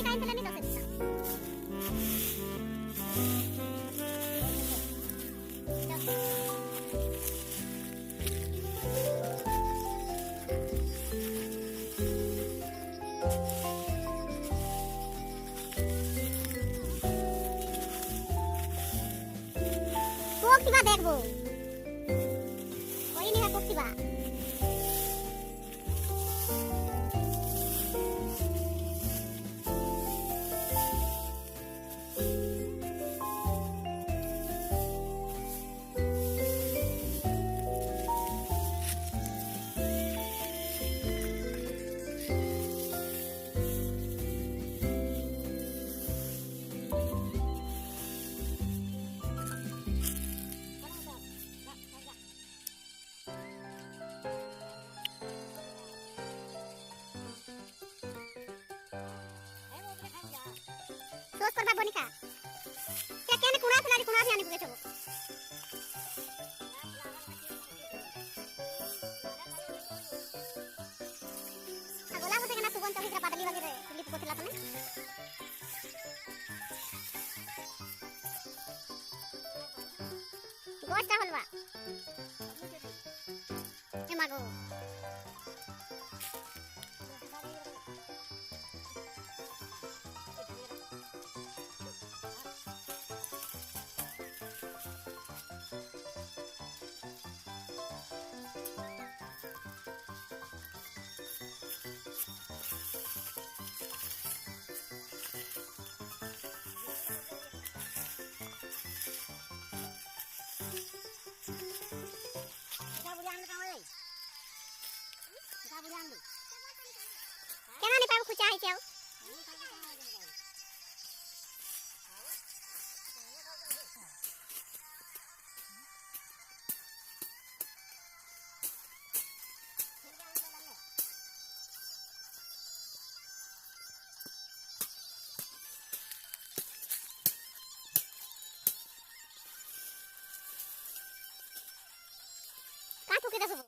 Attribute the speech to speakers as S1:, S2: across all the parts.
S1: Time पे लेनी तो से कोक्तिबा देखबो कोई नहीं है कोक्तिबा सोच कर बाबू निका क्या कहने कुणा फिलारी कुणा भी आने बुझे छो अगला होते ना सुगन चौकी पादली वगैरह क्लिप को थिला तने गोष्ट हलवा ए मागो kenapa nih pakai kucai ciao kaku kita semua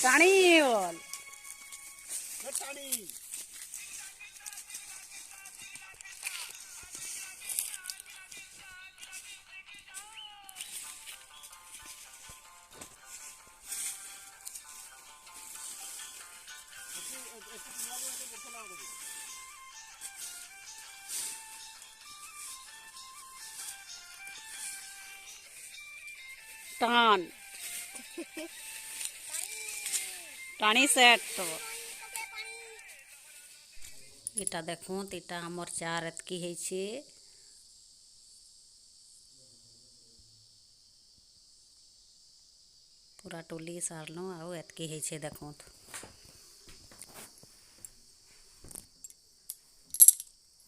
S2: टाणी बोल
S3: टाणी
S2: टान टाणी सेट तो इटा देखो इटा हमर चार एतकी है छे पूरा टोली सारलो आउ एतकी है छे देखो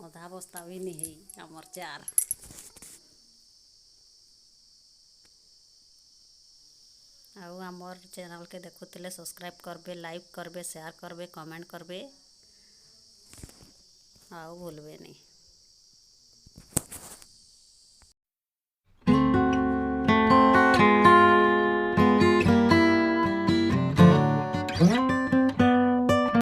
S2: अधा बस्ता भी नहीं है हमर चार आउ हमर चैनल के देखुले सब्सक्राइब करबे लाइक करबे शेयर करबे कमेंट करबे आउ भूलबे नहीं।